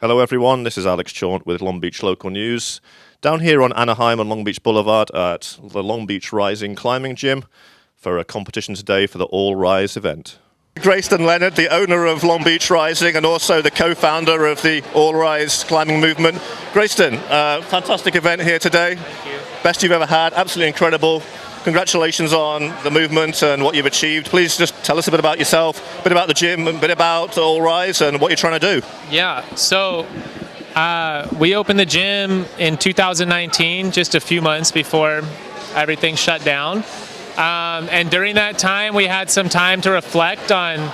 Hello everyone, this is Alex Chaunt with Long Beach Local News. Down here on Anaheim and Long Beach Boulevard at the Long Beach Rising Climbing Gym for a competition today for the All Rise event. Grayston Leonard, the owner of Long Beach Rising and also the co-founder of the All Rise climbing movement. Grayston, fantastic event here today. Thank you. Best you've ever had, absolutely incredible. Congratulations on the movement and what you've achieved. Please just tell us a bit about yourself, a bit about the gym, a bit about All Rise and what you're trying to do. Yeah, so we opened the gym in 2019, just a few months before everything shut down. And during that time, we had some time to reflect on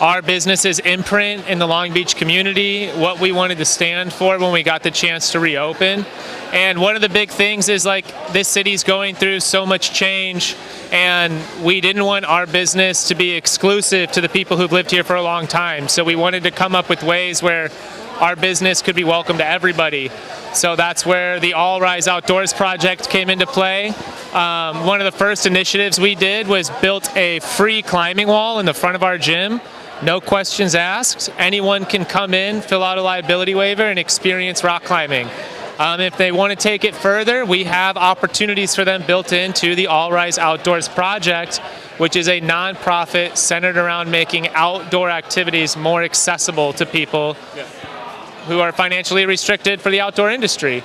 our business's imprint in the Long Beach community, what we wanted to stand for when we got the chance to reopen. And one of the big things is like this city's going through so much change, and we didn't want our business to be exclusive to the people who've lived here for a long time. So we wanted to come up with ways where our business could be welcome to everybody. So that's where the All Rise Outdoors project came into play. One of the first initiatives we did was built a free climbing wall in the front of our gym. No questions asked. Anyone can come in, fill out a liability waiver, and experience rock climbing. If they want to take it further, we have opportunities for them built into the All Rise Outdoors project, which is a nonprofit centered around making outdoor activities more accessible to people who are financially restricted for the outdoor industry.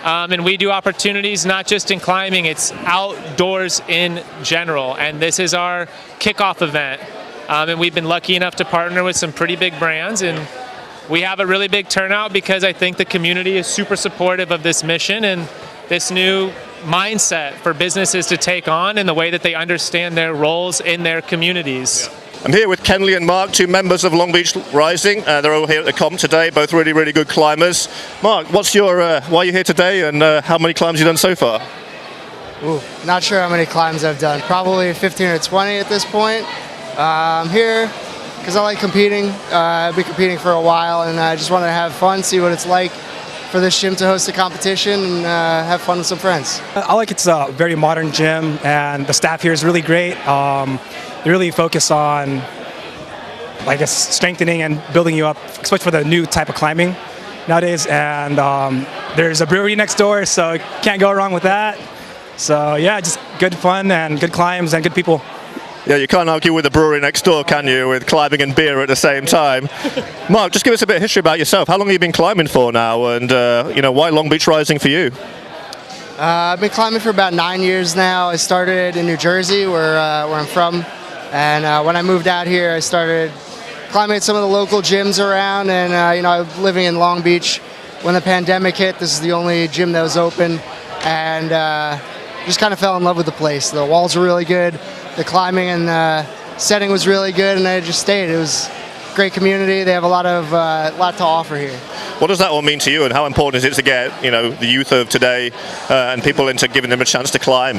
And we do opportunities not just in climbing, it's outdoors in general. And this is our kickoff event. And we've been lucky enough to partner with some pretty big brands, and we have a really big turnout because I think the community is super supportive of this mission and this new mindset for businesses to take on in the way that they understand their roles in their communities. I'm here with Kenley and Mark, two members of Long Beach Rising. They're all here at the comp today, both really, really good climbers. Mark, why are you here today, and how many climbs have you done so far? Ooh, not sure how many climbs I've done. Probably 15 or 20 at this point. I'm here because I like competing. I've been competing for a while, and I just wanted to have fun, see what it's like for this gym to host a competition, and have fun with some friends. I like it's a very modern gym, and the staff here is really great. They really focus on, I guess, strengthening and building you up, especially for the new type of climbing nowadays. And there's a brewery next door, so can't go wrong with that. So yeah, just good fun and good climbs and good people. Yeah, you can't argue with the brewery next door, can you, with climbing and beer at the same time? Mark, just give us a bit of history about yourself. How long have you been climbing for now, and why Long Beach Rising for you? I've been climbing for about 9 years now. I started in New Jersey, where I'm from, and when I moved out here, I started climbing at some of the local gyms around, and I was living in Long Beach when the pandemic hit. This is the only gym that was open, and just kind of fell in love with the place. The walls were really good. The climbing and the setting was really good, and I just stayed. It was a great community. They have a lot to offer here. What does that all mean to you, and how important is it to get the youth of today and people into giving them a chance to climb?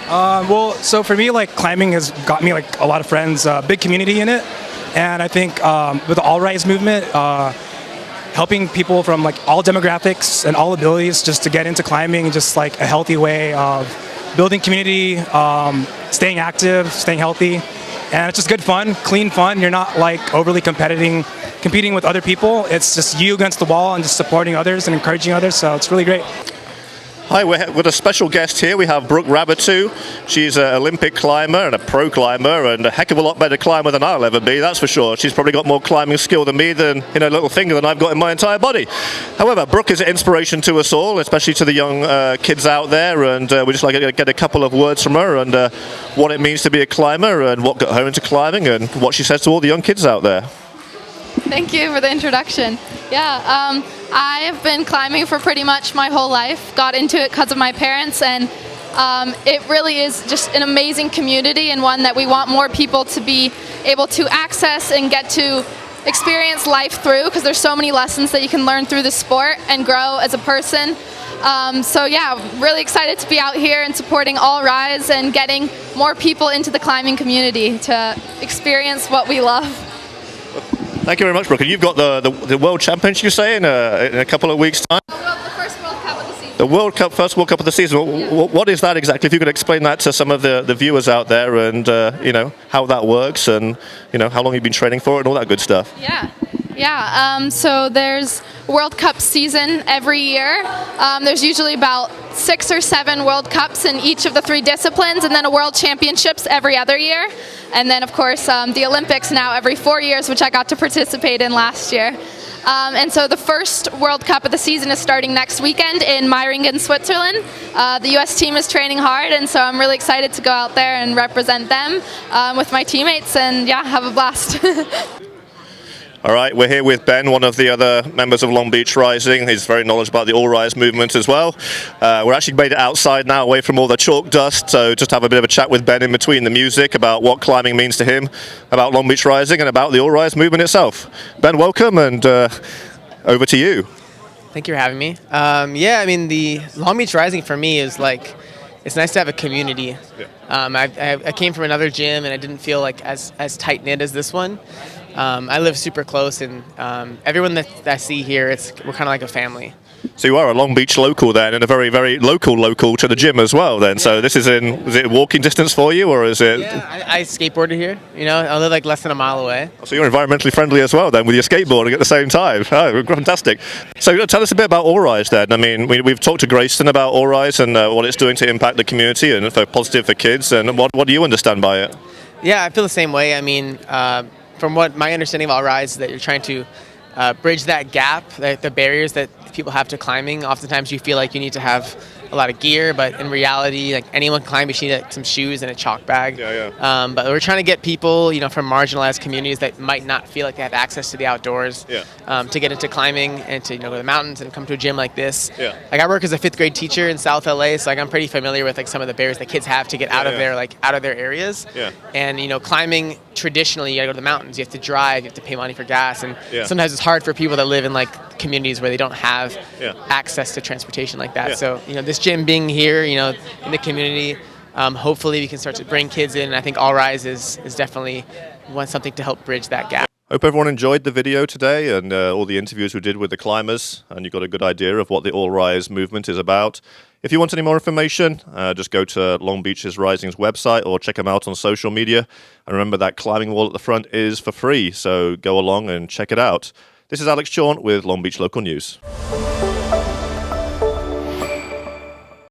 Well, so for me, like climbing has got me like a lot of friends, big community in it, and I think with the All Rise movement, helping people from like all demographics and all abilities just to get into climbing, just like a healthy way of building community, staying active, staying healthy, and it's just good fun, clean fun. You're not like overly competing with other people. It's just you against the wall and just supporting others and encouraging others, so it's really great. Hi, we're with a special guest here. We have Brooke Raboutou. She's an Olympic climber and a pro climber and a heck of a lot better climber than I'll ever be, that's for sure. She's probably got more climbing skill than me in her little finger than I've got in my entire body. However, Brooke is an inspiration to us all, especially to the young kids out there, and we'd just like to get a couple of words from her and what it means to be a climber and what got her into climbing and what she says to all the young kids out there. Thank you for the introduction. Yeah, I have been climbing for pretty much my whole life. Got into it because of my parents, and it really is just an amazing community and one that we want more people to be able to access and get to experience life through, because there's so many lessons that you can learn through the sport and grow as a person. So yeah, really excited to be out here and supporting All Rise and getting more people into the climbing community to experience what we love. Thank you very much, Brooke. And you've got the World Championship, you say, in a couple of weeks' time? The first World Cup of the season. The first World Cup of the season. Yeah. What is that exactly? If you could explain that to some of the viewers out there, and how that works, and how long you've been training for it, and all that good stuff. Yeah. Yeah, so there's World Cup season every year. There's usually about 6 or 7 World Cups in each of the 3 disciplines, and then a World Championships every other year. And then, of course, the Olympics now every 4 years, which I got to participate in last year. And so the first World Cup of the season is starting next weekend in Meiringen, Switzerland. The U.S. team is training hard, and so I'm really excited to go out there and represent them with my teammates and, yeah, have a blast. All right, we're here with Ben, one of the other members of Long Beach Rising. He's very knowledgeable about the All Rise movement as well. We're actually made it outside now, away from all the chalk dust, so just have a bit of a chat with Ben in between the music about what climbing means to him, about Long Beach Rising, and about the All Rise movement itself. Ben, welcome, and over to you. Thank you for having me. Yeah, I mean, the Long Beach Rising for me is like, it's nice to have a community. Yeah. I came from another gym, and I didn't feel like as tight-knit as this one. I live super close, and everyone that I see here, we're kind of like a family. So you are a Long Beach local then, and a very, very local to the gym as well then. Yeah. So this is it walking distance for you, or is it? Yeah, I skateboarded here. You know, I live like less than a mile away. So you're environmentally friendly as well then, with your skateboarding at the same time. Oh, fantastic. So tell us a bit about All Rise then. I mean, we've talked to Grayston about All Rise and what it's doing to impact the community and for positive for kids. And what do you understand by it? Yeah, I feel the same way. I mean, from what my understanding of All Rise is that you're trying to bridge that gap, the barriers that people have to climbing. Oftentimes you feel like you need to have a lot of gear, but in reality, like anyone can climb, you just need like, some shoes and a chalk bag. But we're trying to get people, you know, from marginalized communities that might not feel like they have access to the outdoors, to get into climbing and to go to the mountains and come to a gym like this. Like I work as a 5th grade teacher in South LA, so like I'm pretty familiar with like some of the barriers that kids have to get out of their out of their areas. And climbing traditionally, you gotta go to the mountains, you have to drive, you have to pay money for gas, and sometimes it's hard for people that live in like communities where they don't have access to transportation like that. So this gym being here, in the community, hopefully we can start to bring kids in. And I think All Rise is definitely something to help bridge that gap. Hope everyone enjoyed the video today and all the interviews we did with the climbers, and you got a good idea of what the All Rise movement is about. If you want any more information, just go to Long Beach's Rising's website or check them out on social media. And remember that climbing wall at the front is for free, so go along and check it out. This is Alex Chaunt with Long Beach Local News.